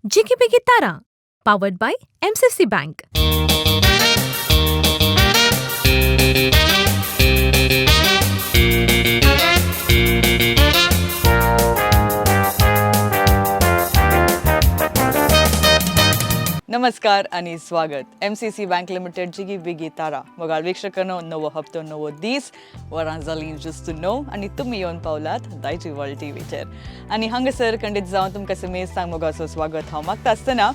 Jiggy Biggy Tara, powered by MCC Bank. नमस्कार आणि स्वागत MCC बँक लिमिटेड जिगी बिगी तारा मोगाळ वीक्षकांनो नवो हप्तो नवो दीस वरां जाली जस्ट टू नो आणि तुम्ही येवन पावलात दायची वर्ल्ड टीव्हीचेर आणि हांगासर खंडीत जावन तुमकां समेज सांग मोगाचो स्वागत हांव मागता आसतना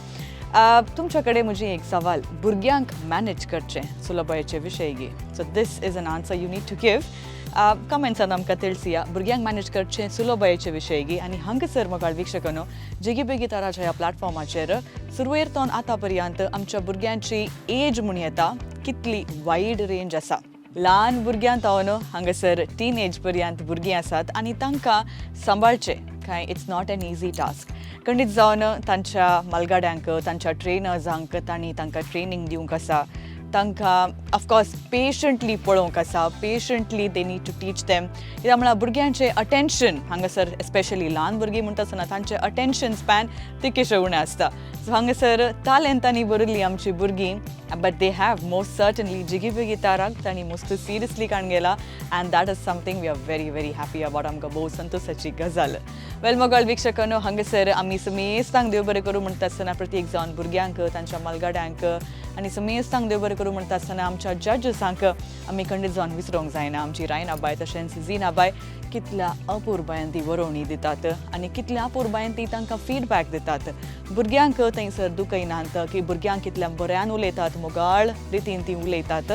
तुमच्या कडेन म्हजी एक सवाल भुरग्यांक मॅनेज करचें सुलभतेचे विशयी so this is an answer you need to give कमेंट्सान आमकां ತಿಳಿಸಿया भुरग्यांक मॅनेज करचें सुलभतेचे विशयी आनी हांगासर मोगाळ वीक्षकांनो जिगी बेगी ताराच्या ह्या प्लॅटफॉर्माचेर सुरवेरतोन आतां पर्यंत आमच्या भुरग्यांची एज म्हूण येता कितली वायड रेंज आसा ल्हान भुरग्यांत हांगासर टीन एज पर्यंत भुरगीं आसात आनी तांकां सांबाळचें काय it's not an easy task खंडीत जावन तांच्या मालगाड्यांक तांच्या ट्रेनर्सांक तांकां ट्रेनिंग दिवंक आसा तांकां ऑफकोर्स पेशंटली पळोवंक आसा patiently they need to teach them कित्याक म्हळ्यार भुरग्यांचें अटेन्शन हांगासर एस्पेशली ल्हान भुरगीं म्हणटा आसतना तांचें अटेन्शन स्पॅन तितकेशें उणें आसता सो हांगासर टॅलंटांनी भरिल्लीं आमचीं भुरगीं but they have most certainly Jigi Bigi ताराक तांणी मोस्ट सिरियसली काण गेला and that is something we are very very happy about आमकां भोव संतोशाची गजाल वेल मोगाळ वीक्षकांनो हांगासर आमी समेस्तांक देव बरें करूं म्हणटा आसतना प्रत्येक जावन भुरग्यांक तांच्या मालगाड्यांक आनी समेस्तांक देव बरें करूं म्हणटा आसतना आमच्या जजीसांक आमी खंडीत जावन विसरूंक जायना आमची रायना बाय तशेंच झीना बाय कितल्या अपुरबायन ती बरोवणी दितात आनी कितल्या अपुरबायन ती तांकां फीडबॅक दितात भुरग्यांक थंयसर दुखयनात की भुरग्यांक कितल्या बऱ्यान उलयतात मोगाळ रितीन ती उलयतात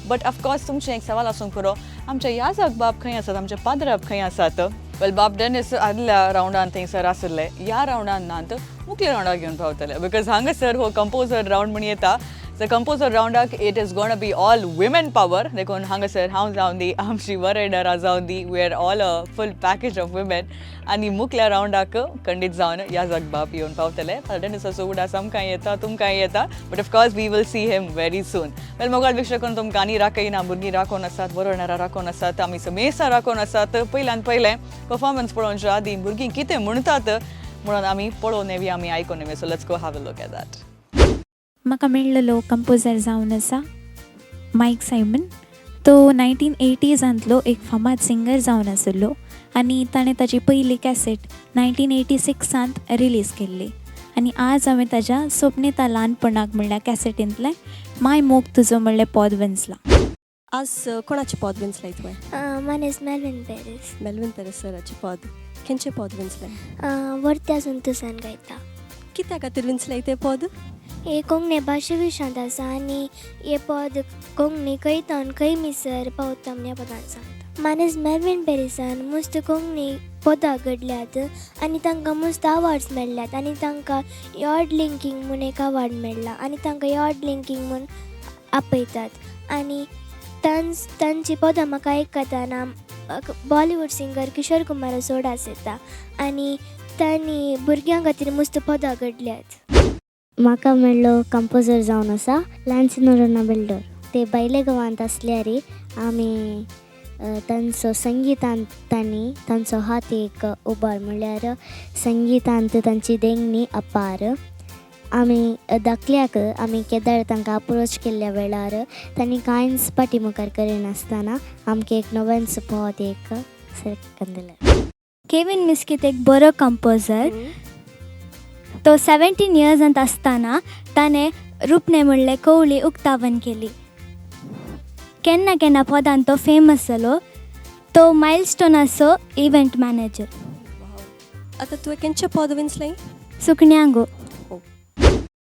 बट ऑफकोर्स तुमचें एक सवाल आसूंक पुरो आमचे याजक बाब खंय आसात आमचे पाद्रब खंय आसात वेल बाब डेनिस आदल्या रावंडान थंयसर आसले ह्या रावंडान नात मुखल्या रावंडाक घेवन पावतले बिकॉज हांगासर हो कंपोजर रावंड म्हण येता द कंपोजर रावंडाक it is gonna be all women power देखून हांगासर हांव जावन दी आमची वरेडरा जावन दी we are all a full package of women आनी मुखल्या रावंडाक खंडीत जावन याजक बाब येवन पावतले डेनिस असो उडास आमकां येता तुमकां येता but of course we will see him very soon well मोगाळ वीक्षकांनो तुमकां आनी राखयना भुरगीं राखोन आसात वरोणारा राखोन आसात आमी समेस्तां राखोन आसात पयल्यान पयलें परफॉर्मन्स पळोवनच्या आदी भुरगीं कितें म्हणटात म्हणून आमी पळोवन येवया आमी आयकून येवया so let's go have a look at that म्हाका मेळ्ळलो कंपोजर जावन आसा मायक सायमन तो 1980सांतलो एक फामाद सिंगर जावन आसलो आनी ताणें ताची पयली कॅसेट 1986 रिलीज केल्ली आनी आज हांवें ताज्या सोपनेता ल्हानपणाक म्हणल्यार कॅसेटींतलें माय मोग तुजो म्हणलें पद विंचलां. आज कोणाचें पद विंचलाय तुवें? माय नेम इज मेलविन पेरीस. मेलविन पेरीस सराचें पद खंयचें पद विंचलें? वर्त्या संतोसान गायता. कित्या खातीर विंचलाय तें पद? हे कोंकणी भाशे विशयांत आसा आनी हे पद कोंकणी कैतान खंय मिसर पावता ह्या पदान सांगता. माय नेम इज मेलविन पेरीसान मस्त कोंकणी पदां घडल्यात आनी तांकां मस्त अवॉर्ड्स मेळ्ळ्यात आनी तांकां यॉर्ड लिंकींग म्हूण एक अवॉर्ड मेळ्ळा आनी तांकां यॉर्ड लिंकींग म्हूण आपयतात आनी तांची पदां म्हाका आयकताना बॉलिवूड सिंगर किशोर कुमाराचो उडास येता आनी तांणी भुरग्यां खातीर मस्त पदां घडल्यात. म्हाका मेळ्ळो कंपोजर जावन आसा लान्सिनो रोनाबिल्डो ते भायले गोवांत आसल्यार आमी तांचो संगीतांत तांणी तांचो हात एक उबार म्हणल्यार संगीतांत तांची देंगणी अपार आमी धाकल्याक आमी केदार तांकां अप्रोच केल्ल्या वेळार तांणी कांयच पाठीमुखार करिनासतना आमकां एक नवेंच पद एक सेलेक्ट दिलें. केविन मिस्कीत एक बरो कंपोजर तो 17 इयर्सांत आसतना ताणें रुपणे म्हणलें कवळी उक्तावण केली. केन्ना केन्ना पदान तो फेमस जालो. तो मायलस्टोनाचो इव्हेंट मॅनेजर. आतां तुवें खंयचें पद विंचलाय? सुकण्यांगो.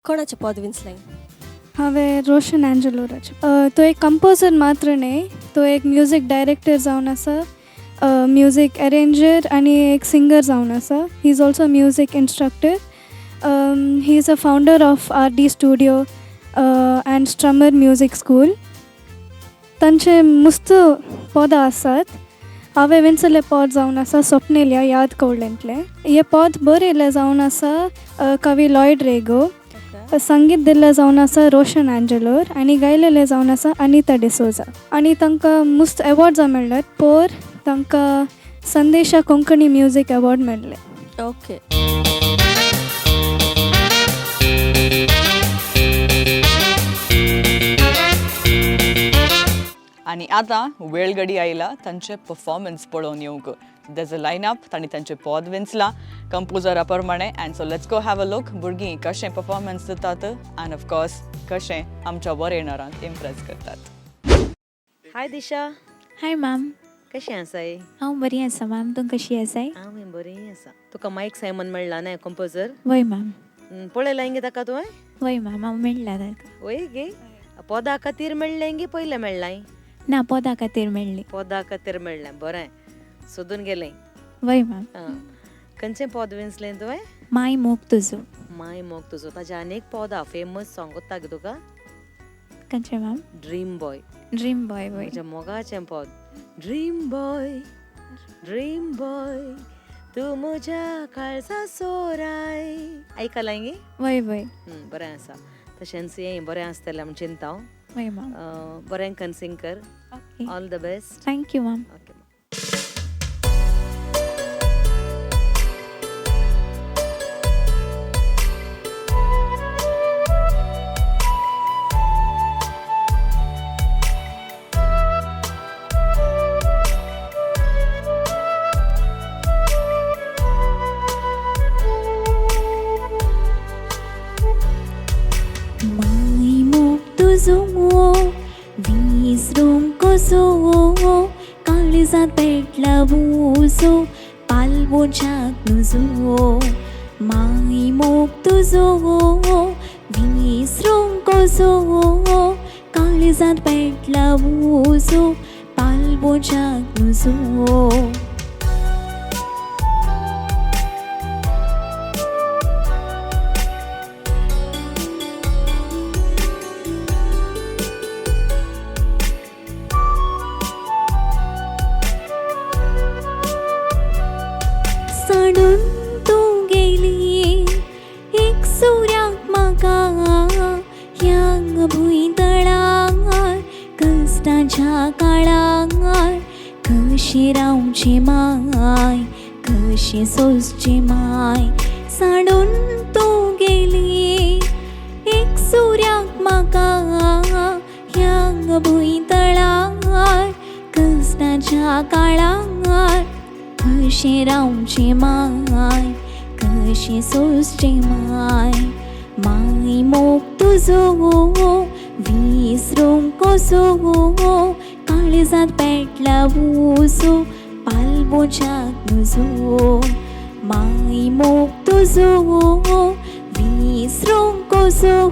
कोणाचें पद विंचलाय? हांवें रोशन एंजलोराचें. तो एक कंपोजर मात्र न्ही तो एक म्युजीक डायरेक्टर जावन आसा म्युजीक अरेंजर आनी एक सिंगर जावन आसा. He is also music instructor. he is a founder of RD Studio and Strummer Music School. तांचे मस्त पदां आसात. हांवें विंचलें पद जावन आसा स्वप्नेल्या याद कवळेंतलें. हें पद बरयलें जावन आसा कवी लॉयड रेगो. संगीत दिल्लें जावन आसा रोशन एंजलोर आनी गायलेलें जावन आसा अनिता डिसोजा आनी तांकां मस्त अवॉर्ड्सां मेळ्ळ्यात. पर तांकां संदेशा कोंकणी म्युजीक अवॉर्ड मेळ्ळें. ओके आणि आता वेळ घडी आयला तांचे परफॉर्मन्स पळोवन येवंक देज अ लायन अप तांणी तांचे पद विंचला कंपोजरा प्रमाणे and so let's go have a look भुरगीं कशें परफॉर्मन्स दितात अँड ऑफकोर्स कशें आमच्या वर येणाऱ्यांक इम्प्रेस करतात. हाय दिशा, हाय मॅम, कशी आसाय? हांव बरी आसा मॅम. तूं कशी आसाय? हांव बरी आसा. तुका मायक सायमन मेळ्ळा न्हय कंपोजर? वय मॅम. पळयला इंगे ताका तुवें? वय मॅम, हांव मेळ्ळा ताका. वय गे पदा खातीर मेळ्ळें इंगे पयलें मेळ्ळाय? ना, पदा खातीर मेळ्ळी. पदा खातीर मेळ्ळें, बरें. सोदून गेलें. वय मॅम. खंयचें पद विंचलें तुवें? माय मोग तुजो. माय मोग तुजो. ताजें आनीक पद आहा फेमस सॉंग उत्ता गे तुका? खंयचें ma'am? Dream boy. Dream boy. वय. म्हज्या मोगाचें पद. ड्रीम बॉय तूं म्हज्या काळजा सोराय. आयकलां इंगे? वय वय. बरें आसा. तशेंच हें बरें आसतलें आमी चिंताव. वय मॅम. बरें कन सिंग कर. Okay. All the best. Thank you ma'am. Okay. माय मोग तुजो विसरूंक कसो काळजांत पेटला बुजो पालवोच्याक नुजो. माय मोग तुजो विसरूंक कसो काळजांत पेटला बुजो पालवोच्याक नुजो. सोडून तूं गेली एक सुर्याक म्हाका ह्या भुंयतळार कश्टाच्या काळार. कशी रावची माय, कशी सोंसची माय. सोडून तूं गेली एक सुर्याक म्हाका ह्या भुंयतळार कश्टाच्या काळार. कशी रावची माय, कशी सोंसची माय. माय मोग तुजो विसरूंक कसो काळजांत पेटला बुजो पालवोच्याक नुजो. माय मोग तुजो विसरूंक कसो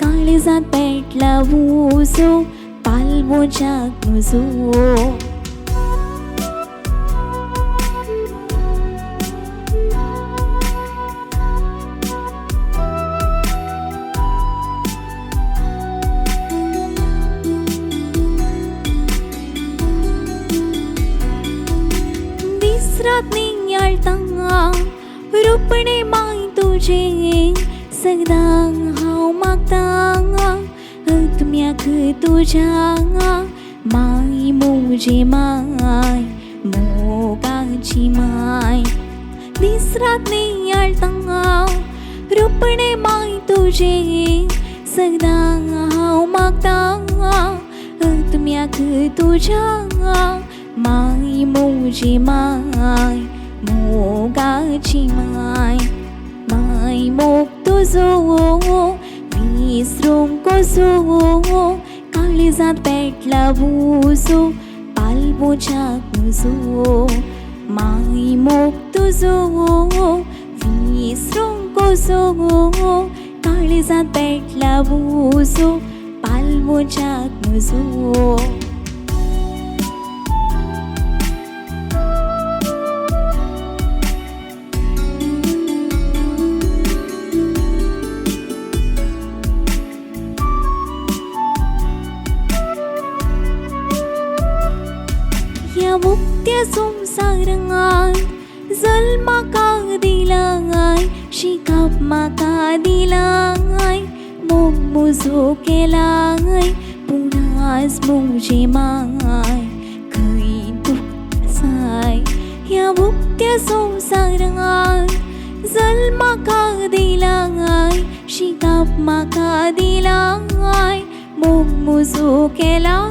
काळजांत पेटला बुजो पालवोच्याक नुजो. रात नियाळता रुपणे माय तुझे सदां हांव मागतां आत्म्याक तुज्या. माय म्हजी माय, मोगाची माय. दीस रात नियाळता रुपणे माय तुझे सदां हांव मागतां आत्म्याक तुज्या. माय म्हजी माय, मोगाची माय. माय मोग तुजो विसरूंक कसो काळजांत पेटला बुजो पालवोच्याक नुजो. माय मोग तुजो विसरूंक कसो काळजांत पेटला बुजो पालवोच्याक नुजो. मुक्त्या संसारांत जल्म म्हाका दिलाय, शिकाप म्हाका दिलाय. मोग म्हजो केलाय पूण आज म्हजी माय खंय तूं आसाय. ह्या मुक्त्या संसारांत जल्म म्हाका दिलाय, शिकाप म्हाका दिलाय. मोग म्हजो केलाय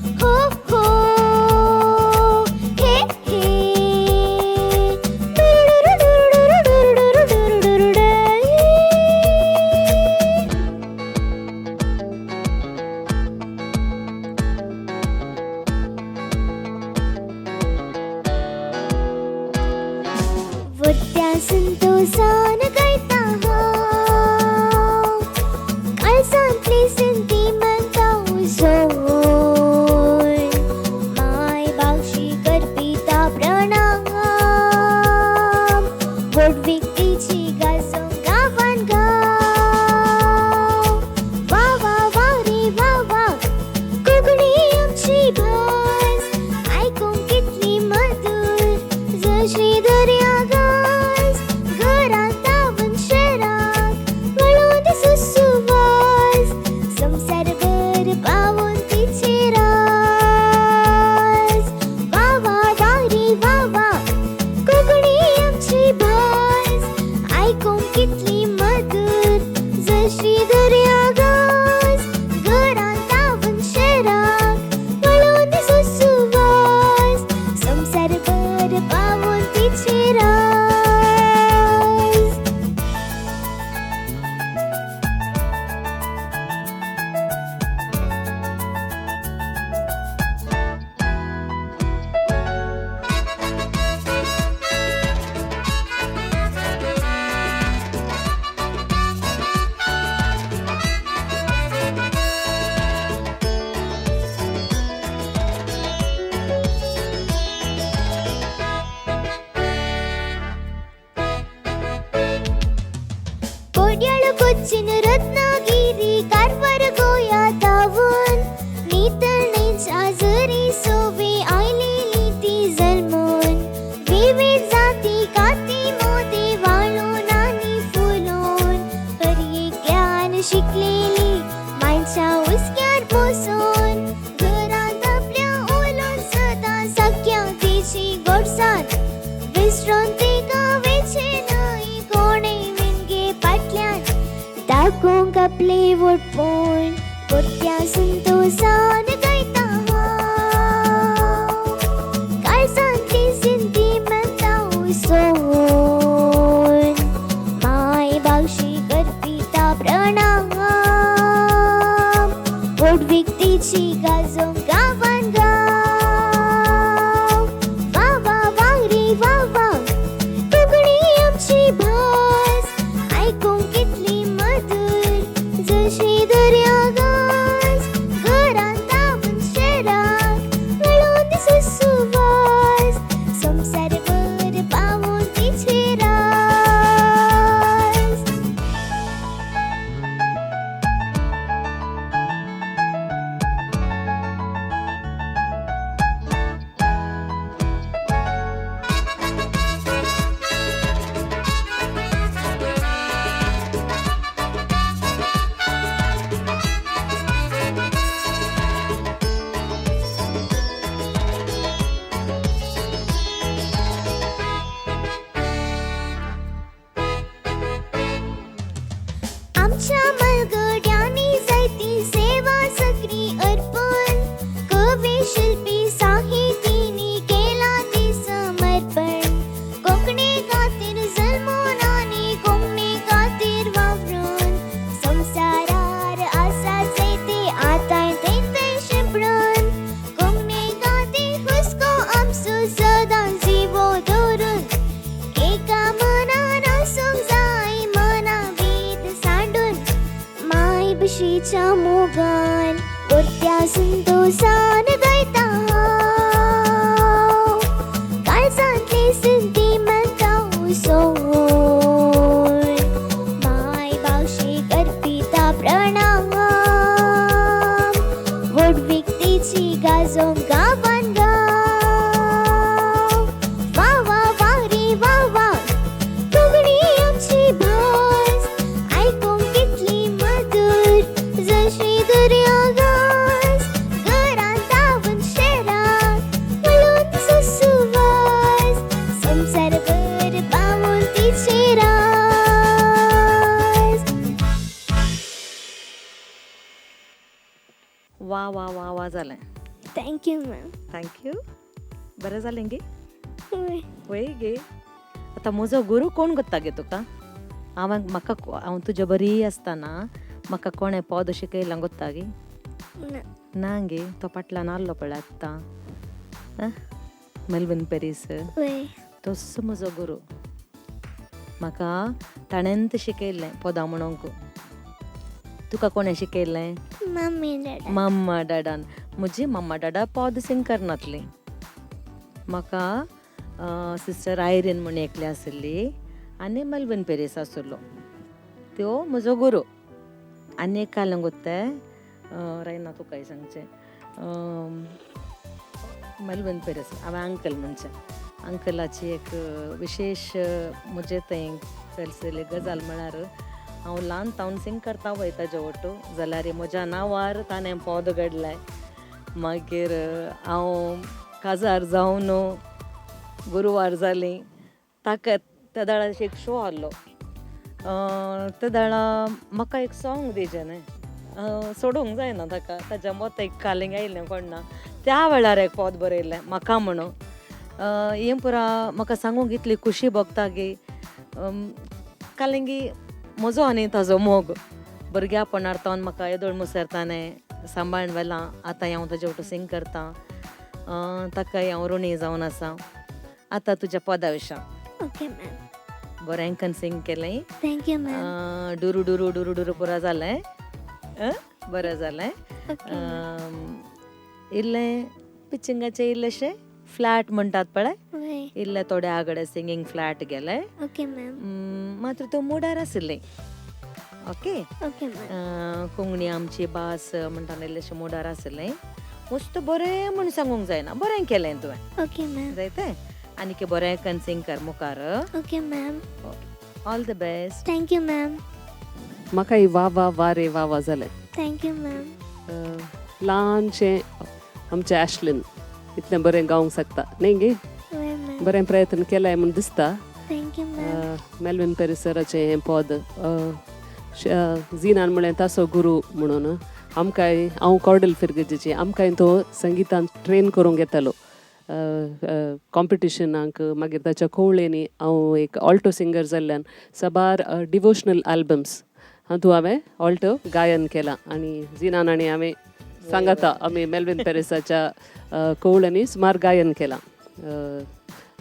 जशी दर्यागास घरांत तावन शेराक वळून दिसो सुवास संवसारभर पावून तिचे रास कोड्याळ कोच्चिन रत्नागिरी कारवार गोया धावून नितळेच्या झरी सोबी आयलेली ती जल्मून विविध जाती काती मोदी वाळून आनी फुलून खरी ज्ञान शिकलेली माणसां हुस्क्यार बसून घरांत आपल्या उलोवन सदां सख्यां तिची गोडसाण विसरून तिका वेचे न्हय कोणें विणगे फाटल्यान दाखोवंक आपले वटपण परत्या संतोषान गायता हांव काळजांतली सेंटिमेंटां उसोन माय बावशी करपी ता प्रणाम वट विकतीची गाजोवंक गांवान गांव वा वा वा रे वा वा कोंकणी आमची भास आयकूंक कितली मधुर जशी दर्यागास घरांत तावन शेराक वळून दिसो सुवास संवसारभर पावून तिचे रास आमच्या मलगड्यांनी जायती सेवा सगळी अर्पण कवी शिल्पी साहितीनी केला ती समर्पण कोंकणी खातीर जल्मून आनी कोंकणी खातीर वावरून संवसारार आसा जायते आतां थंय शिंपडून कोंकणी खातीर हुस्को आमचो सदां जिवो दवरून एका मनान आसूंक जाय मना वेद सांडून माय बशीच्या मोगान परत्या संतोषान गायता हांव काळजांतली सेंटिमेंटां उसोन माय बावशी करपी ता प्रणाम वट विकतीची गाजोवंक गांवान गांव वा वा वा रे वा वा कोंकणी आमची भास आयकूंक कितली मधुर जशी दर्यागास घरांत तावन शेराक वळून दिसो सुवास संवसारभर पावून तिचे रास वा वा वा वा जालें थँक्यू मॅम थँक्यू बरें जालें गे वय गे आतां म्हजो गुरू कोण कोत्ता गे तुका हांव तुज्या बरी आसतना म्हाका कोणें पद शिकयलां कोत्ता गे ना गे तो फाटल्यान आसलो पळय आत्तां मेल्विन पेरीस तोच म्हजो गुरू म्हाका ताणेंत शिकयल्लें पदां म्हणूंक तुका कोणें शिकयल्लें मम्मी डॅडा मम्मा डॅडान म्हजी मम्मा डॅडा पद सिंग करनातलीं म्हाका सिस्टर आयरीन म्हूण एकली आसली आनी मेल्विन पेरीस आसलो त्यो म्हजो गुरू आनी एक कालं गोत्तें रायना तुका सांगचें मेल्विन पेरीस हांवें अंकल म्हणचें अंकलाची एक विशेष म्हजे थंय केल्ली गजाल म्हळ्यार हांव ल्हान तावन सिंग करता वयता जेवटू जाल्यार म्हज्या नांवार ताणें पद घडलें मागीर हांव काजार जावन गुरुवार जालीं ताका त्या दाडार एक शो आहलो ते दाळा म्हाका एक सॉंग दिजें न्ही सोडूंक जायना ताका ताच्या मोत एक कालिंग आयिल्लें कोणना त्या वेळार एक पोद बरयल्लें म्हाका म्हणून हें पुरा म्हाका सांगूंक इतली खुशी भोगता की कालिंगी म्हजो आनी ताजो मोग भुरग्यापणांतल्यान म्हाका येदोळ मुसरतालें सांबाळून व्हेलां आतां हांव ताजे वांगडा सिंग करतां ताकाय हांव ऋणी जावन आसा आतां तुज्या पोदा विशा ओके मॅम बरेंकन सिंग केलें थँक्यू मॅम डुरू डुरू डुरू डुरू पुरा जालें बरें जालें ओके इल्लें पिचिंगाचें इल्लेशें फ्लॅट म्हणटात पळय वय इल्लें थोडे आगडे सिंगींग फ्लॅट गेले ओके मॅम मात्र तूं मुडार आशिल्ली ओके ओके मॅम कोंकणी आमची भास म्हणटाना इल्लेशें मुडार आशिल्लें मस्त बरें म्हूण सांगूंक जायना बरें केलें तुवें ओके मॅम जायतें आनी बरें कन्सिंग कर मुखार okay ma'am all the best thank you ma'am म्हाकाय वा रे वा जालें थँक्यू मॅम ल्हानशें आमचें ॲशलीन इतलें बरें गावंक शकता न्ही गे वय मॅम बरें प्रयत्न केलाय म्हूण दिसता थँक्यू मॅम मेल्विन पेरिसराचें हें पद जिनान म्हळें तासो गुरू म्हणून आमकांय हांव कॉर्डल फिरगेजीची आमकांय तो संगितान ट्रेन करूंक येतालो कॉम्पिटिशनाक मागीर ताच्या कवळेंनी हांव एक ऑल्टो सिंगर जाल्ल्यान साबार डिवोशनल आल्बम्स हातूंत हांवें ऑल्टो गायन केलां आनी जिनान आनी हांवें सांगाता आमी मेल्विन पेरिसाच्या कवळ्यांनी सुमार गायन केलां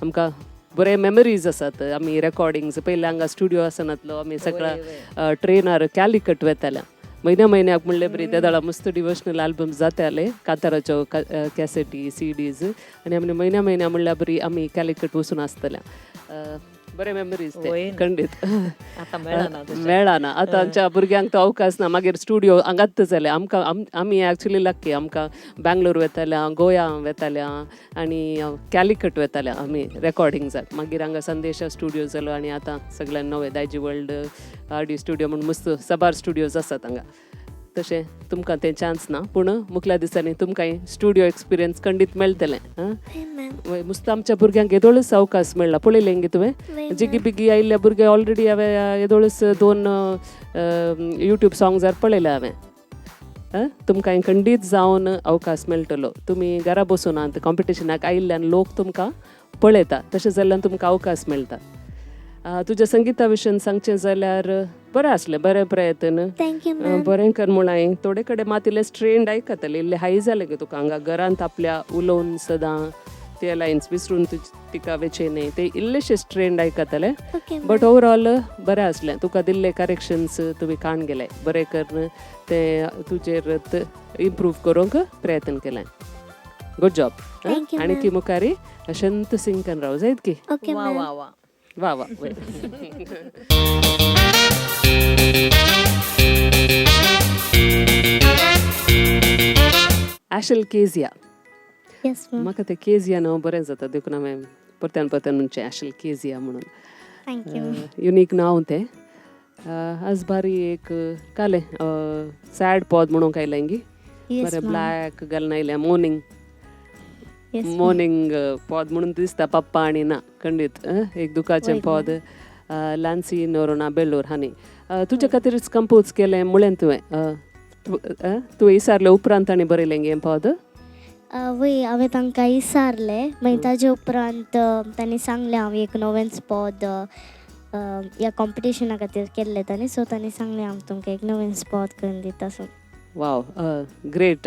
आमकां बरे मेमरीज आसात आमी रेकॉर्डिंग्स पयलीं हांगा स्टुडियो आसनातलो आमी सगळ्या ट्रेनार कॅलिकट वेताल्या म्हयन्याक म्हणले बरी त्या दाळा मस्त डिवोशनल आल्बम्स जाताले काताराच्यो कॅसेटी CDs आनी आमी म्हयन्या म्हणल्यार बरी आमी कॅलिकट वचून आसतल्या बरे मेमरीज ते खंडीत मेळना आतां आमच्या भुरग्यांक तो अवकाश ना मागीर स्टुडियो हांगात जाले आमी एक्चुली लक्की आमकां बँगलोर वेताल्या गोंया वेताल्या आनी कॅलिकट वेताल्या आमी रेकॉर्डिंग्साक मागीर हांगा संदेशा स्टुडियो जालो आनी आतां सगळ्यान नवे दायजी वर्ल्ड RD स्टुडियो म्हणून मस्त साबार स्टुडियोज आसात हांगा तशें तुमकां तें चान्स ना पूण मुखल्या दिसांनी तुमकांय स्टुडियो एक्सपिरियन्स खंडीत मेळटलें मस्त आमच्या भुरग्यांक येदोळच अवकाश मेळ्ळा पळयलें गे तुवें जिगी बिगी आयिल्ल्या भुरगे ऑलरेडी हांवें येदोळच 2 YouTube सॉंग्सार पळयल्या हांवें तुमकांय खंडीत जावन अवकाश मेळटलो तुमी घरा बसून आतां कॉम्पिटिशनाक आयिल्ल्यान लोक तुमकां पळयता तशें जाल्ल्यान तुमकां अवकाश मेळटा तुज्या संगिता विशयन सांगचें जाल्यार बरें आसलें बरें प्रयत्न थँक्यू मॅम बरें कर म्हूण हांवें थोडे कडेन मात इल्लें स्ट्रेंड आयकतालें इल्लें हाय जालें गे तुका हांगा घरांत आपल्या उलोवन सदां ते लायन्स विसरून तिका वेचेनी ते इल्लेशे स्ट्रेंड आयकतालें ओके बट ओवरऑल बरें आसलें तुका दिल्ले करेक्शन्स तुमी काण गेले बरें कर ते तुजेर इम्प्रूव करूंक प्रयत्न केलें गुड जॉब Thank you, आनी ma'am. ती मुखारी अशंत सिंग करून राव जायत की ओके वा मॅम वा वा वा वा ॲशल केजिया येस मॅम म्हाका तें केजिया नांव बरें जाता देखून हांवें परत्यान म्हणचें ॲशल केजिया म्हणून थँक्यू युनीक नांव तें आज बारी एक काले सॅड पॉद म्हणूंक आयलें गी येस बरें मॅम ब्लॅक घालून आयलें मॉर्निंग येस मॉर्निंग पॉद म्हणून दिसता पप्पा आणि ना खंडीत एक दुखाचें वय पॉद लान्सी नोरोना बेल्लोर हानी तुजे खातीरच कंपोज केलें म्हळें तुवें विचारलें उपरांत ताणें बरयलें गे पॉद वय हांवें तांकां विचारलें मागीर ताजे उपरांत तांणी सांगलें हांव एक नवें स्पॉट ह्या कॉम्पिटिशना खातीर केल्लें तांणी सो तांणी सांगलें हांव तुमकां एक नवें स्पॉट करून दिता सो वाव ग्रेट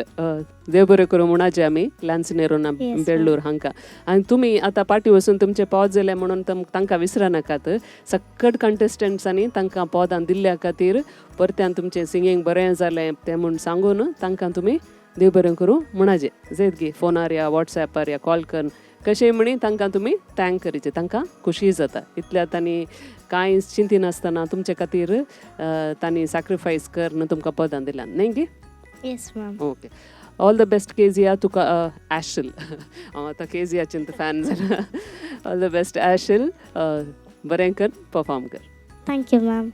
देव बरें करूं म्हणाचे आमी लान्सी नोरोना Yes, बेल्लोर हांकां आनी तुमी आतां पाटी वचून तुमचे पॉद जाले म्हणून तांकां विसरनाकात सक्कट कंटेस्टंट्सांनी तांकां पॉदां दिल्ल्या खातीर परत्यान तुमचें सिंगींग बरें जालें तें म्हूण सांगून तांकां तुमी देव बरें करूं म्हणाजे जैत गी फोनार या वॉट्सॅपार या कॉल करून कशेंय म्हणी तांकां तुमी थँक करीचे तांकां खुशी जाता इतल्या तांणी कांय चिंती नासतना तुमचे खातीर तांणी सॅक्रिफायस करन तुमकां पदां दिल्यान न्ही गी yes ma'am okay all the best Kezia तुका ॲशल हांव आतां केजियाचें फॅन जाला ऑल द बेस्ट ॲशल बरें कर परफॉर्म कर थँक्यू मॅम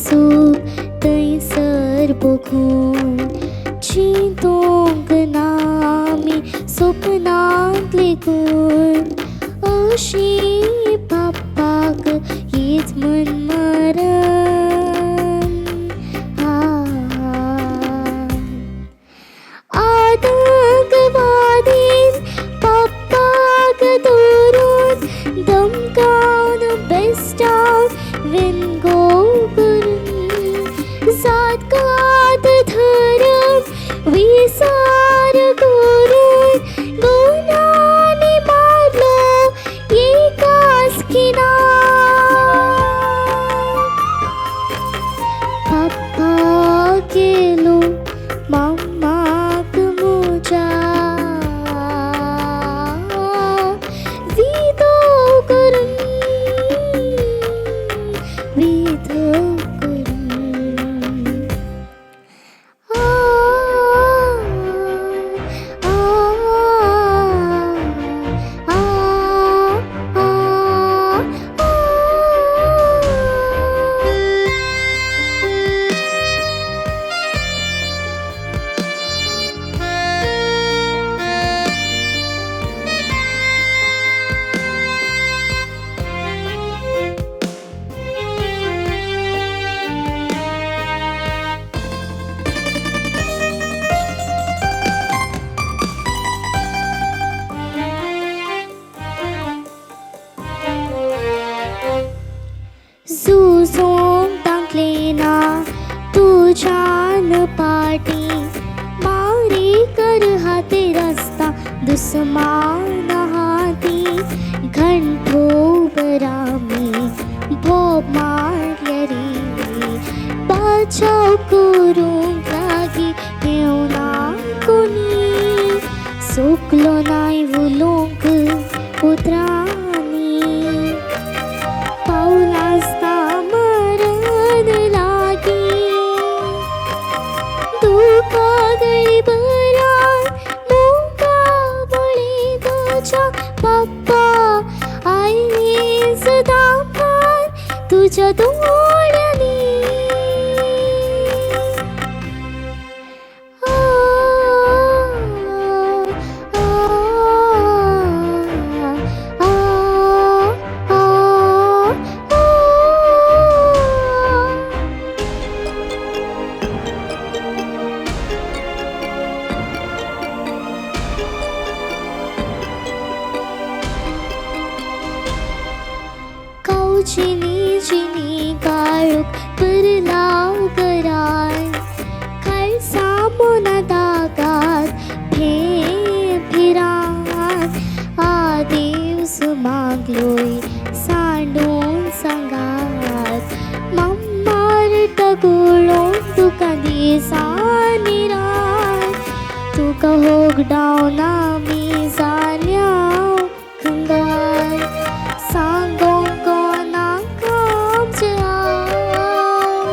सूप थंयसर बघून चिंतूंक ना आमी स्वप्नांत लेगून अशी बापाक हीच मन मरण आतंकवादीन बापाक धरून धमकावन बेस्टावन विंगो करून जातकात धरून विसार करून गुन्हांनी मारलो एकाच खिणाक पप्पा गेलो मम्माक मुजा विधो करून आ, आ, आ, आ, झुजोंक टाकले ना तुज्यान पाटी मारी कर हाती रस्ता दुस्मान हाती घंटो बरामी भोब मारले रे बचाव करूंक लागी येवना कोणी सुकलो नाय उलोवंक उतरांनी पावलास्ता मरण लागी दुखा गरीबरान मुखाबळी तुझ्या पप्पा आईने सदांभार तुझ्या दोळ्यांनी आ, आ, आ, आ, आ. कावचिनी जिनी काळूक परलाव करार खालसा मोना दागात फिरात आदेवस मागलोय सांडून सांगात मम्मार टगुळोन तुका दिसांनी रात तुका होग डावना मी जाल्या खंगार सांगोंक कोणाक आमचें हांव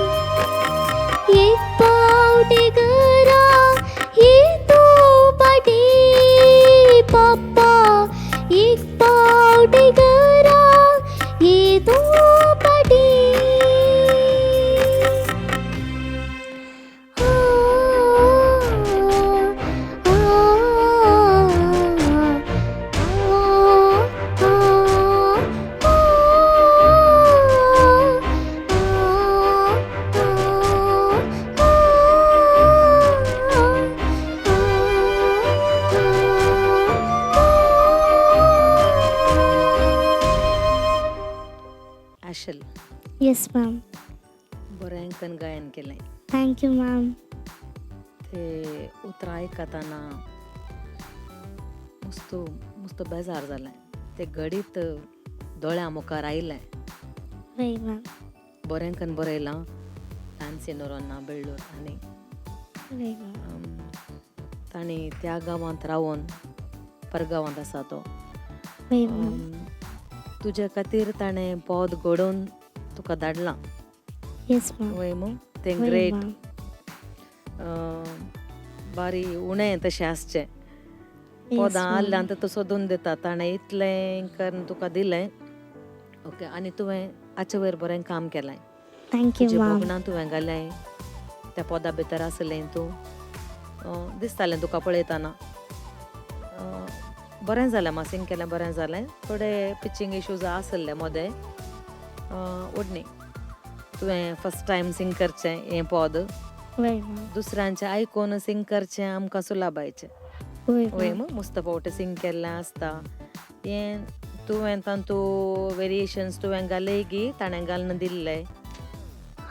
एक पावटी घरा ही तूं पाटी पप्पा एक पावटी घरा ही तूं पाटी आ, आशल येस मॅम बरेंकन गायन केलें थँक्यू मॅम ते उतरां आयकताना मस्त बेजार जालें ते घडीत दोळ्या मुखार आयलें वय मॅम बरेंकन बरयलां तानसी नोरोन्ना बेळ्ळूर आनी वय मॅम तांणी त्या गांवांत रावून परगांवांत आसा तो वय मॅम तुजे खातीर ताणें पोद घडोवन तुका धाडलां येस मॅम वय मू तें वय ग्रेट मॅम बारी उणें तशें आसचें पोदां आसल्यान तो सोदून दिता ताणें इतलें करून तुका दिलें ओके आनी तुवें हाचे वयर बरें काम केलें थँक्यू तुजे मॅम. भोगणां तुवें घालें त्या पोदा भितर आसलें तूं दिसतालें तुका पळयतना. बरें जालें, मा सिंग केलें बरें जालें. थोडे पिचींग इश्यूज आसले मोदें ओडणी. तुवें फर्स्ट टायम सिंग करचें हें पद, वय मॅम. दुसऱ्यांचें आयकून सिंग करचें आमकां सुलाबायचें. वय वय मॅम. मस्त फावटी सिंग केल्लें आसता. हें तुवें तातूं वेरिएशन्स तुवें घाले गी ताणें घालून दिल्ले.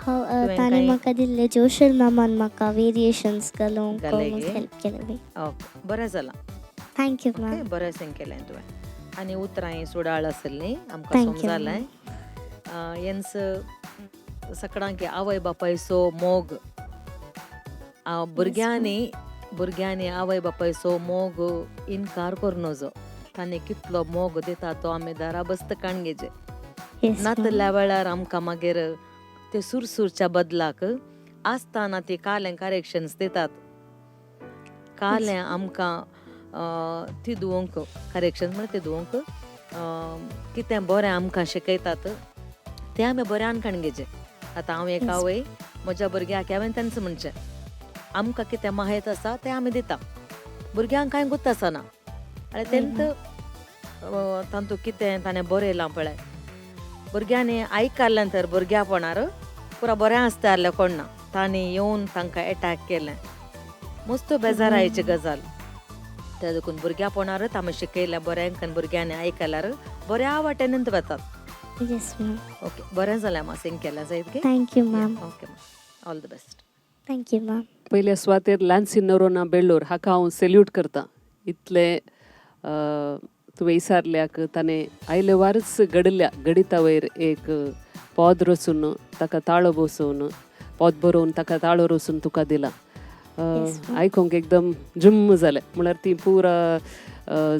तुवें ताणें कांय- म्हाका दिल्ले जोशल मॅमान म्हाका वेरिएशन्स घालूंक घाले गे? हेल्प केलें बी. ओके बरें जालां. Thank you okay ma'am. बरें सिंग केलें तुवें. आनी उतरां सुडाळ आसलीं आमकां Thank you, समजालें. हेंच सगळ्यांक आवय बापायचो मोग भुरग्यांनी आवय बापायचो मोग इन्कार करूनचो. ताणें कितलो मोग दिता तो आमी दारा बस्त काणगेचे. येस नातल्या वेळार आमकां मागीर ते सुरसूरच्या बदलाक आसतना ती कालें करेक्शन्स दितात. कालें आमकां तिदूंक करेक्शन्स म्हळ्यार तिदूंक कितें बरें आमकां शिकयतात तें आमी बऱ्यान काणगेचें. आतां हांव एक आवय म्हज्या भुरग्याक हांवें तेंच म्हणचें आमकां कितें माहीत आसा तें आमी दिता. भुरग्यांक कांय गुत आसना. आनी तेंत तातूंत कितें ताणें बरयलां पळय. भुरग्यांनी आयकल्लें तर भुरग्यापणार पुरा बरें आसता जाल्यार कोण ना. तांणी येवन तांकां एटॅक केलें. मस्त बेजारायची गजाल. त्या देखून भुरग्यापणारच आमी शिकयलें बरें आनी भुरग्यांनी आयकल्यार बऱ्या वाटेनूच वतात. Yes ma'am. ओके बरें जालें मा सिंग केलें जायत गे. Thank you ma'am. Okay all the best. Thank you ma'am. पयल्या सुवातेर लॅन्सी नोरोना बेल्लोर हाका हांव सॅल्यूट करतां. इतले तुवें विचारल्याक ताणें आयले वारच घडिता वयर एक पोद रचून ताका ताळो बसोवन पोद बरोवन ताका ताळो रचून तुका दिला. आयकूंक एकदम जुम्म जालें. म्हळ्यार ती पुरा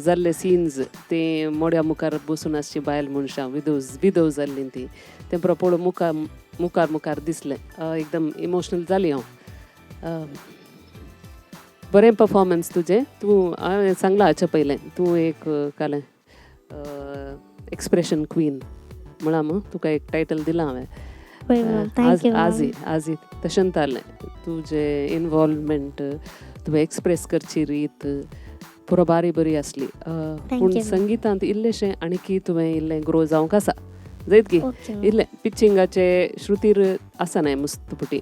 जाल्ले सीन्स ते मोड्या मुखार बसून आसची बायल मनशां विधव जाल्लीं ती तें पुरो पळोवन मुखार दिसलें. एकदम इमोशनल जाली हांव. बरें परफॉर्मन्स तुजें. तूं हांवें सांगलां हाच्या पयलें तूं एक कालें एक्सप्रेशन क्वीन म्हळां मग तुका एक टायटल दिलां हांवें. वय मॅम. थँक्यू आजी तशें जालें. तुजें इनवॉल्वमेंट तुवें एक्सप्रेस करची रीत पुरो बरी आसली. पूण you. संगीतांत इल्लेशें आनीकी तुवें इल्लें ग्रो जावंक आसा जायत की. इल्लें पिचिंगाचे श्रुतीर आसनाय मस्तपुटी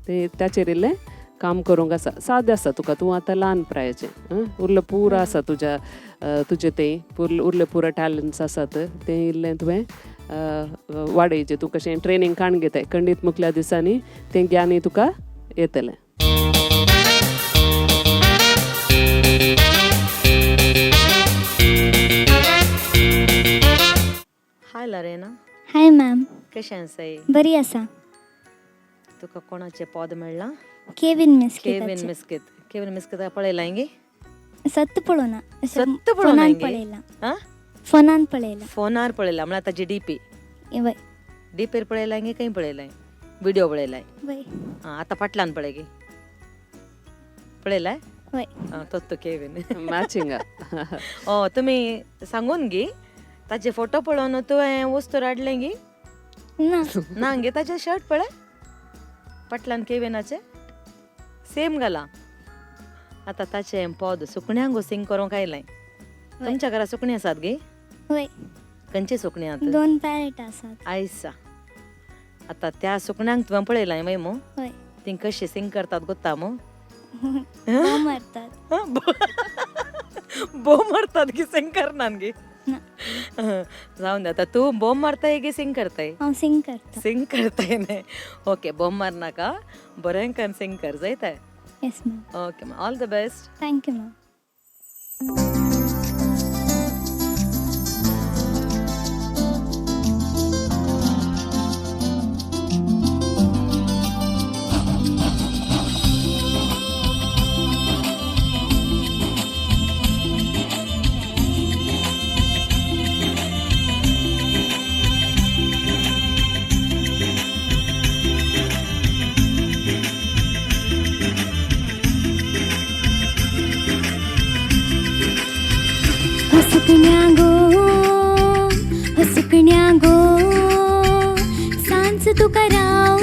ते त्याचेर इल्लें काम करूंक आसा. सादें आसा तुका. तूं आतां ल्हान प्रायाचें. उरलें पुरो आसा तुजें तें उरलें पुरो टॅलंट्स आसात तें इल्लें तुवें वाडयचें. तूं कशें ट्रेनींग काण घेताय खंडीत मुखल्या दिसांनी तें ज्ञानूय तुका येतलें. हाय लरेना. हाय मॅम. कशें आसाय? बरी आसा. तुका कोणाचें पद मेळ्ळां? केविन मिस्किट. केविन मिस्कित पळयलां गे? सत्त पळोवना. सत्त पळोवना गे? पळयला. फोनान पळयला. फोनार पळयलां म्हळ्यार ताची डीपी वय. डीपीर पळयलां गे खंय पळयलां? व्हिडिओ पळयलां? वय. आतां फाटल्यान पळय गे. पळयलां? वय. तो केविन मॅचिंग. तुमी सांगून गे ताचे फोटो पळोवन तुवें वस्तू हाडलें गे? ना गे ताचें शर्ट पळय फाटल्यान केविनाचें सेम घाला. आतां ताचें पद सुकण्यांक सिंग करूंक आयलें. तुमच्या घरा सुकणीं आसात गे? वय. खंयची सुकणीं आसात? 2 पॅरेट आसात. आयसा. आतां त्या सुकण्यांक तुवें पळयलां वय मू? वय. ती कशी सिंग करतात गोत्ता मू? बोम मारतात. बोम मारतात गे सिंग करनात गे? जाऊन दे. आतां तूं बोम मारताय गे सिंग करताय? हांव सिंग करता. सिंग करताय न्ही. ओके बोम मारनाका बरें करून सिंग कर जायताय. Yes ma'am. Okay all the best. Thank you ma'am. Sukanya गो सांच तुका राव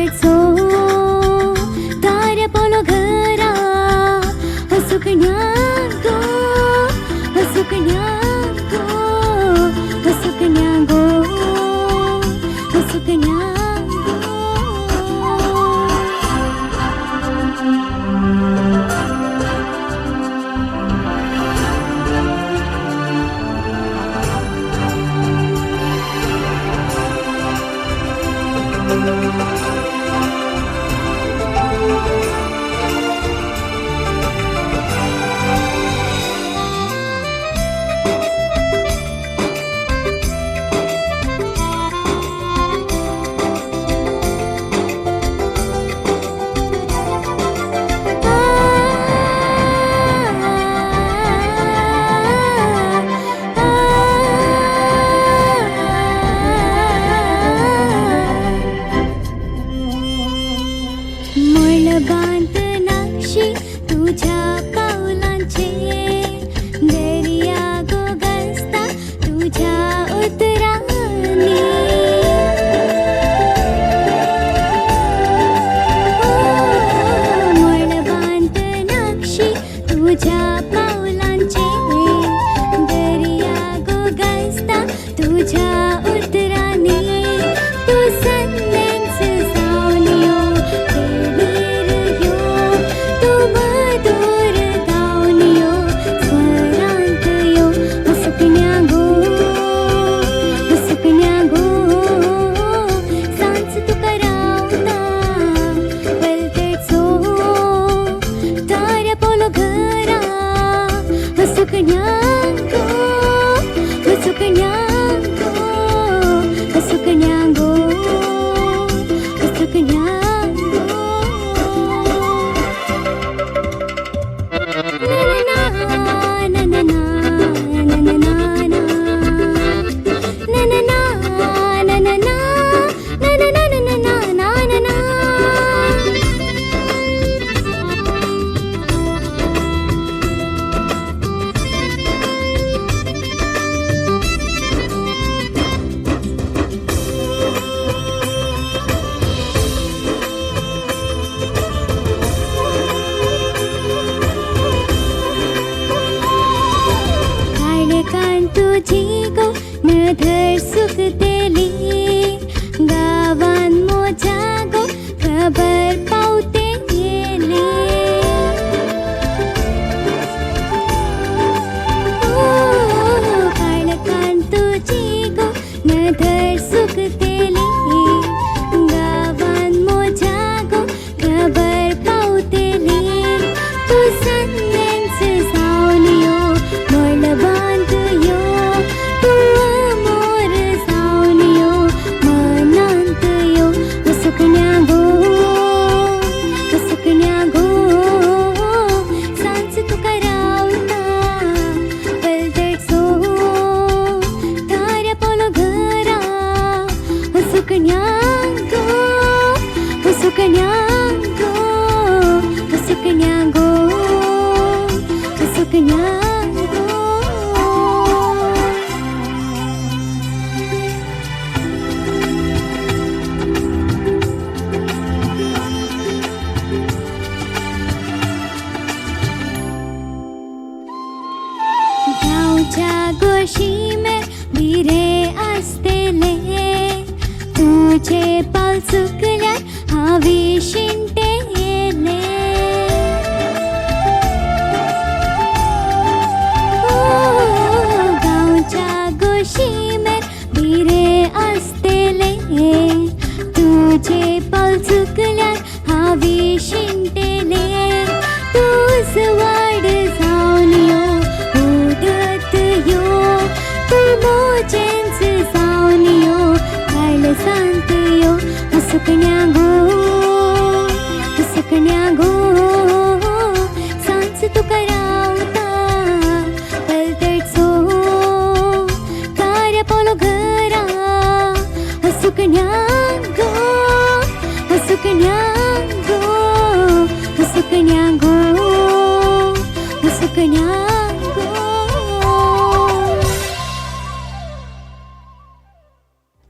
पलटेचो ताऱ्या पावलो घरा सुकण्या गो सुकण्या गो सुकण्या गो सुकण्या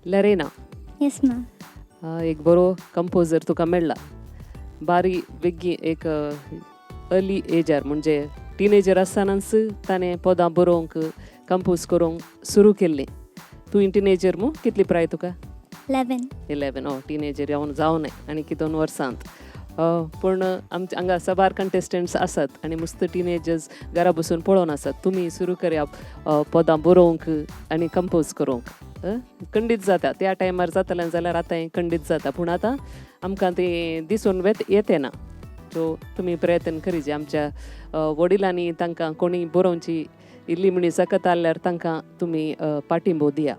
लरेना, Yes, ma'am. एक बरो कंपोजर तुका मेळ्ळा बारी बेगी एक अर्ली एजार म्हणजे टिनेजर आसतनाच ताणें पदां बरोवंक कंपोज करूंक सुरू केल्ली. तूं टिनेजर मू कितली प्राय तुका? 11 टिनेजर जावं न्हय आनी 2 वर्सांत. पूण आमचे हांगा सबार कंटेस्टंट्स आसात आनी मस्त टिनेजर्स घरा बसून पळोवन आसात. तुमी सुरू करया पदां बरोवंक आनी कंपोज करूंक. खंडीत जाता त्या टायमार जातालें जाल्यार आतां खंडीत जाता पूण आतां आमकां तें दिसून येते ना. सो तुमी प्रयत्न करीचे. आमच्या वडिलांनी तांकां कोणी बरोवची इल्ली म्हणी सकत आल्यार तांकां तुमी पाठिंबो दिया.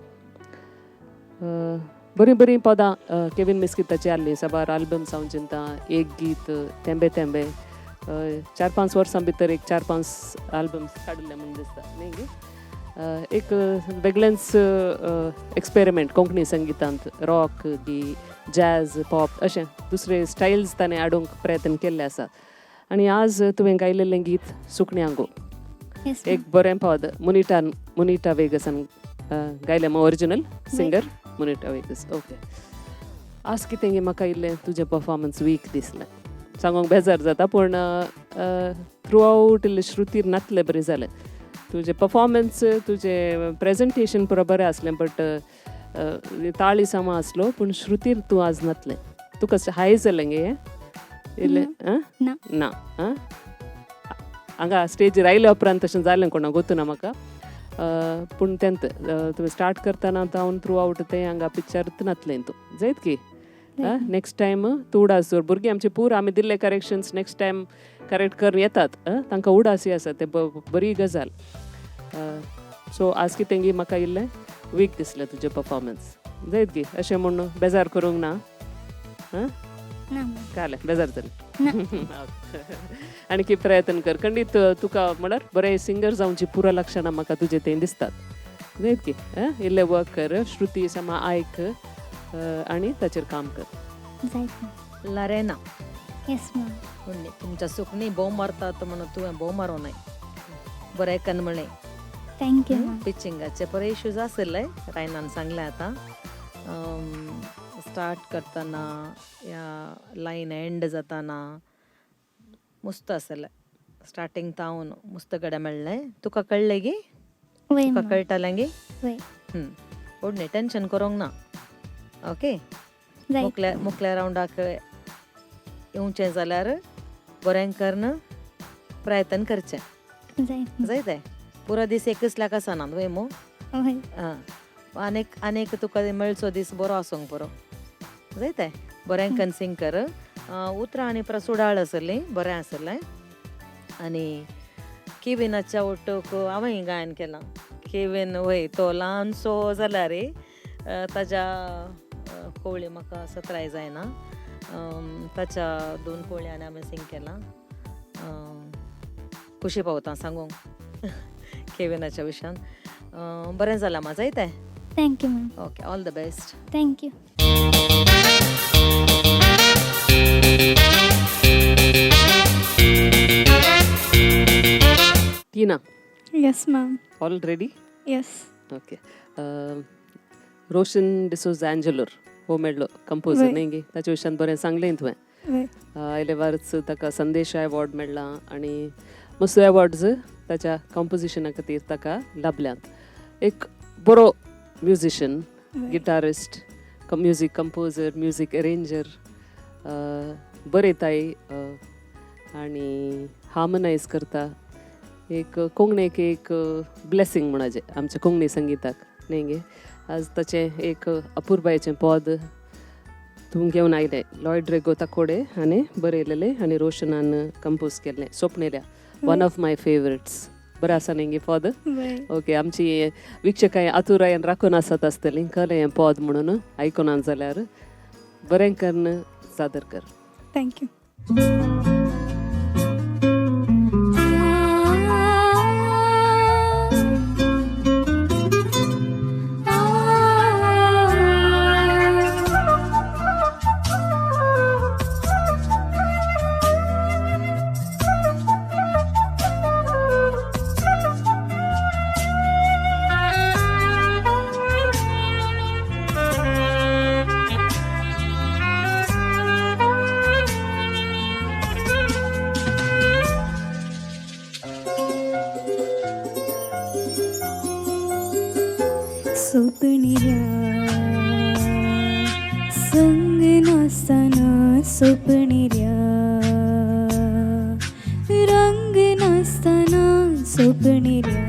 बरीं बरीं पदां केविन मेस्किताची आसली. सबार आल्बम जावन चिंता एक गीत तेंबे तेंबे 4-5 वर्सां भितर एक 4-5 आल्बम्स काडले म्हण दिसता न्ही. एक वेगळेंच एक्सपेरिमेंट कोंकणी संगीतांत रॉक बी जॅज पॉप अशें दुसरे स्टायल्स ताणें हाडूंक प्रयत्न केल्ले आसा. आनी आज तुवें गायलेलें गीत सुकण्यांगो एक बरें पद मुनिटा वेगसान गायलें मग ओरिजिनल सिंगर मुनिटा वेगस. ओके. आज कितें गे म्हाका इल्लें तुजें परफॉर्मन्स वीक दिसलें सांगूंक बेजार जाता पूण थ्रू आवट इल्लें श्रुतीर नातलें बरें जालें. तुजें परफॉर्मन्स तुजें प्रेजेंटेशन पुरो बरें आसलें बट ताळी सामा आसलो पूण श्रुतीर तूं आज नातलें. तुका हाय जालें गे इल्लें ना हांगा स्टेजीर आयल्या उपरांत तशें जालें कोणाक गोतूना म्हाका. पूण तेंत तुवें स्टार्ट करतना जावन थ्रू आवट तें हांगा पिक्चरांत नातलें तूं जायत की. नेक्स्ट टायम तूं उडास जोर भुरगीं आमचे पूर आमी दिल्ले करेक्शन्स नेक्स्ट टायम करेक्ट करून येतात तांकां उडासी आसा ते बरी गजाल. सो आज कितें गी म्हाका इल्लें वीक दिसलें तुजें परफॉर्मन्स जायत गी. अशें म्हूण बेजार करूंक ना. कालें बेजार जालें आनी की प्रयत्न कर खंडीत तुका म्हळ्यार बरें सिंगर जावची पुरो लक्षणां म्हाका तुजें तें दिसतात जायत की. इल्लें वर्क कर श्रुती समा आयक आनी ताचेर काम कर. लारेना येस मॅम. तुमच्या सुकणी भोव मारतात म्हणून तुवें भोव मारूं न्हय. बरें कन्न म्हणे. Thank you ma'am. पिचिंगाचे बरे इश्यूज आसले रायनान सांगलें आतां. स्टार्ट करतना या लायन एंड जाताना मस्त आसलें. स्टार्टींग तावन मस्त गडे मेळ्ळें. तुका कळ्ळें गी? तुका कळटलें गी? व्हडलें टेंशन करूंक ना. ओके. मुखल्या रावंडाक येवचें जाल्यार बरें करन प्रयत्न करचें जायतें. पुरो दीस एकच लाक आसना न्हू मू. आनीक तुका मेळचो दीस बरो आसूंक पुरो जायतें. बरें कन्सिंग कर. उतरां आनी पुरो सुडाळ आसलीं बरें आसलें. आनी केविनाच्या ओटोक हांवें गायन केलां. केविन वय तो ल्हानसो जाल्यार ताज्या कोवळी म्हाका सत्राय जायना. ताच्या 2 कोवळ्यांनी हांवें सिंग केलां. खुशी पावता सांगूंक केविनाच्या विशयान. बरें जालां मा जायतें. Thank you ma'am. Okay. All the best. Thank you. Tina yes ma'am. All ready? Yes. Okay. Roshan D'Souza Angelore हो मेळ्ळो कंपोजर न्ही गे. ताचे विशयान बरें सांगलें तुवें. आयले वारच ताका संदेश अवॉर्ड मेळ्ळा आनी मस्त अवॉर्ड्स ताच्या कंपोजिशना खातीर ताका लाभल्यांत. एक बरो musician guitarist music composer music arranger बरयताय आनी हार्मनायज करता. एक कोंकणीक एक ब्लेसिंग म्हणाजे आमच्या कोंकणी संगीताक न्ही गे. आज ताचें एक अपुर्बायेचें पद तूं घेवन आयलें. लॉयड रेगो ताकोडे हाणें बरयलेलें आनी रोशनान कंपोज केल्लें. स्वप्नेल्या वन ऑफ माय फेवरेट्स. बरें आसा न्ही गे पद? ओके. आमची विक्षकाय आतुरायन राखून आसत आसतलीं कळ्ळें हें पद म्हणून आयकुनात जाल्यार बरें करून सादर कर. थँक्यू. सोपणिऱ्या रंग नाचताना सोपणिऱ्या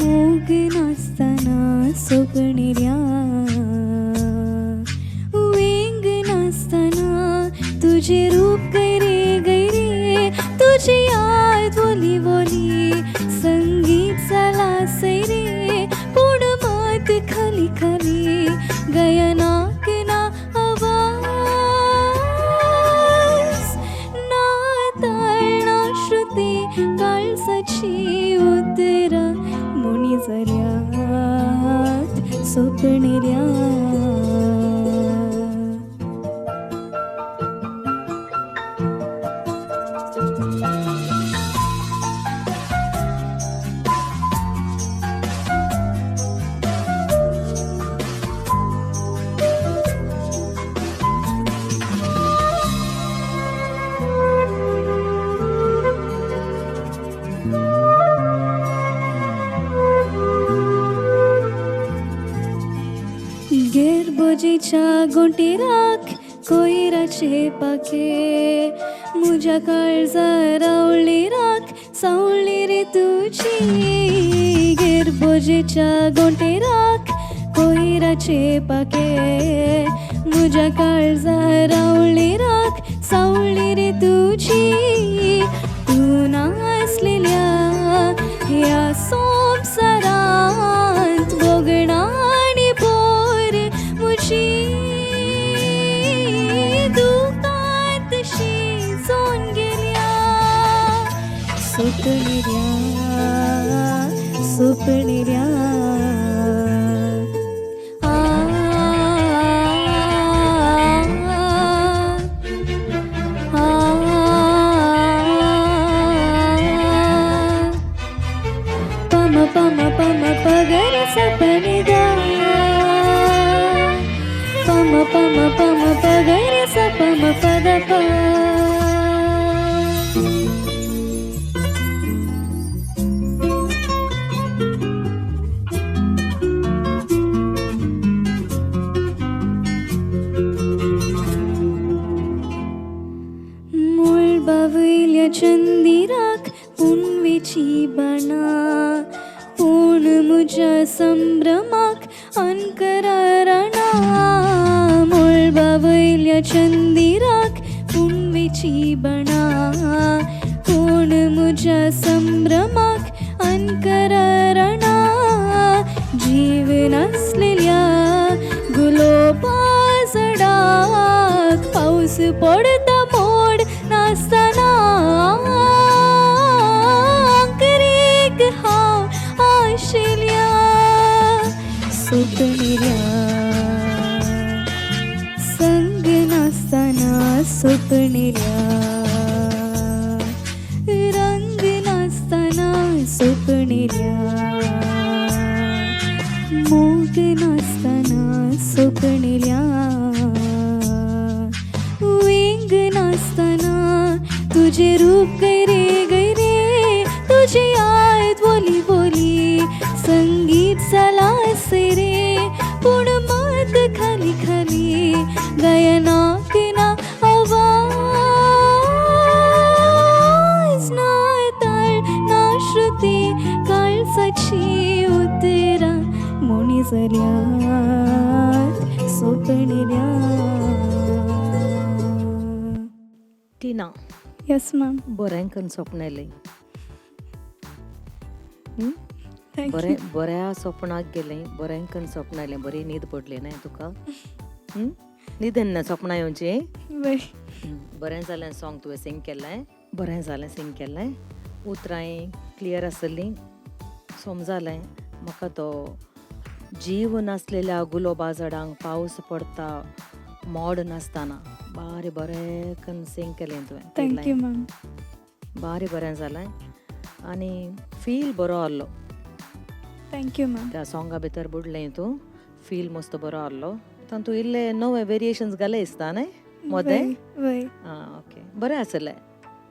मोग नाचताना सोपणिऱ्या वेंग नाचताना तुझे रूप गैरे गैरे तुझी याद बोली बोली संगीत झाला सैरे पुढ मात खाली खाली गयना ना आवाज ना ताळ ना श्रुती काळजाची उतरा मुनी झऱ्यात सोपणिऱ्या गेरबोजीच्या गोंटी राख कोयराचे पाके मुझ्या काळजा रावळी राख सावळी रे तुझी गेरबोजीच्या गोंटी राख कोयराचे पाके मुझ्या काळजा रावळी राख सावळी रे तुझी तू नासलेल्या ह्या संसारात बोगणा आणि बोर मुझी दुकात शिजून गेल्या सोपणिऱ्या सोपणिऱ्या पम पम पगर सपनिदा पम पम पम पगर सपम पद पा मूळ बावल्या चंदिराक पुनवेची बना पूण मुझ्या संभ्रमाक अनकरारणा मूळ बावल्या चंदिराक पुनवेची बना पूण मुझ्या संभ्रमाक अनकरारणा जीव नसलेल्या गुलोबाजडाक पाऊस पडता मोड नासताना अंकरेक हांव आशिल्ल्या सोपणिऱ्या संग नासताना सोपणिऱ्या रंग नासताना सोपणिऱ्या मोग नासताना सोपणिऱ्या वेंग नासताना तुझे रूप गैरे गैरे तुझी याद बोली बोली संगीत झाला सैरे पुण मात खाली खाली गयना ना आवाज ना ताळ ना श्रुती काळजाची उतरा मुनी झऱ्यात सोपणिऱ्या टिना येस मॅम बरें करून सपनयलें थँक बरें बऱ्या सपनाक गेलें बरें करून सपनयलें बरी न्हीद पडली न्हय तुका न्हीद येना सपना येवची बरें जालें सॉंग तुवें सिंग केलें बरें जालें सिंग केलें उतरांय क्लियर आसलीं समजालें म्हाका तो जीव नासलेल्या गुलोबा झाडांक पावस पडटा मोड नासतना बारी बरें करून सिंग केलें तुवें थँक्यू मॅम बारी बरें जालें आनी फील बरो आहलो थँक्यू मॅम त्या सॉंगा भितर बुडलें तूं फील मस्त बरो आहलो तातूंत इल्ले नवे वेरिएशन्स घाले दिसता न्हय मोदें वय आं ओके बरें आसलें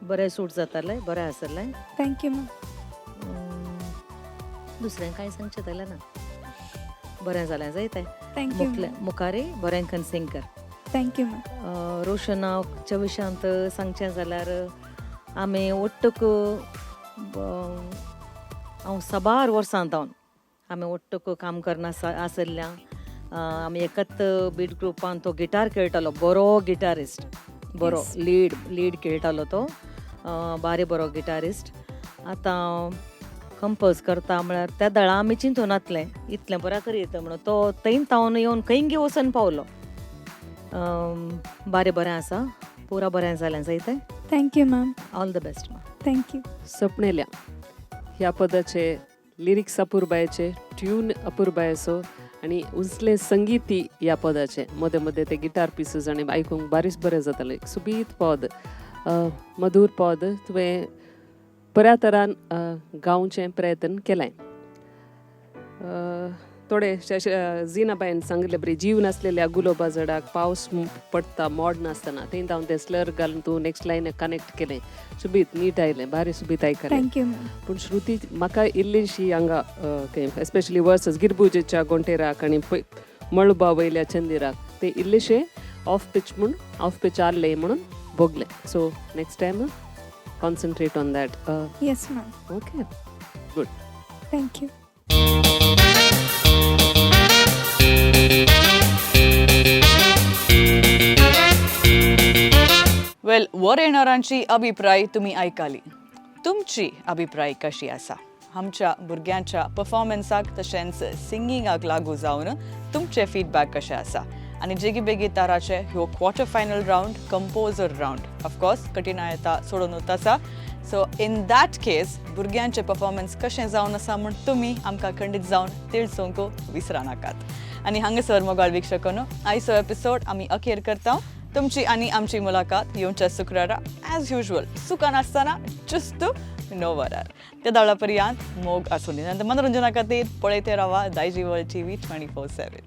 बरें सूट जातालें बरें आसलें थँक्यू मॅम दुसरें कांय सांगचें जालें ना बरें जालें जायतें थँक्यू मुखारी बरें करून सिंग कर थँक्यू मॅम. रोशनाच्या विशयांत सांगचें जाल्यार आमी ओट्टूक हांव साबार वर्सां जावन आमी ओट्टूक काम करना आसल्या. आमी एकच बीट ग्रुपान तो गिटार खेळटालो, बरो गिटारिस्ट, बरो लीड खेळटालो तो, बारी बरो गिटारिस्ट. आतां कंपोज करता म्हळ्यार त्या दळा आमी चिंतून नासलें इतलें बऱ्या करी येता म्हणून. तो थंय तावन येवन खंय वचून पावलो. बरें आसा, पुरा बरें जालें जायतें. Thank you ma'am. All the best ma'am. Thank you. सपनेल्या ह्या पदाचे लिरिक्स अपूर्बायचे, ट्यून अपूर्बायचो आणि उंचले संगीती ह्या पदाचे. मदें मदें ते गिटार पिसीस आनी आयकूंक बारीच बरें जातालें. एक सुबीत पद, मधूर पद तुवें बऱ्या तरान गावचें प्रयत्न केलाय. थोडे झिनाबाईन सांगले बरी, जीव नासलेल्या गुलोबा झाडाक पावस पडटा मोड नासतना थंय जावन ते स्लर घालून तूं नेक्स्ट लायन कनेक्ट केलें. सुबीत नीट आयलें, बारी सुबीत आयकलें. Thank you ma'am. पूण श्रुती म्हाका इल्लीशी हांगा एस्पेशली वर्सस गिरबुजेच्या गोंटेराक आनी मळबा वयल्या चंदिराक ते इल्लेशे ऑफ पिच आसले म्हणून भोगले. So next time concentrate on that. Yes ma'am. Okay, good. Thank you. Well, वर येणाऱ्यांची अभिप्राय तुम्ही ऐकाली. तुमची अभिप्राय कशी आसा? आमच्या भुरग्यांच्या परफॉर्मन्साक तशेंच सिंगिंगाक लागू जावन तुमचे फीडबॅक कशे आसा? आणि जेगी बेगी ताराचे ह्यो quarter final round, composer round, of course कठीणायता सोडून आसा. सो इन दॅट केस भुरग्यांचे परफॉर्मन्स कशें जावन आसा म्हूण तुमी आमकां खंडीत जावन तिळसोंक विसरा नाकात. आनी हांगासर मोगाळ वीक्षकांनो, आयचो एपिसोड आमी अखेर करता. तुमची आनी आमची मुलाकात येवच्या शुक्रारा ॲज युजल सुखान आसतना जुस्त 9 वरार. त्या दाळा पर्यंत मोग आसूं दी. मनोरंजना खातीर पळयते रावा दायजी वर्ल्ड TV 24/7.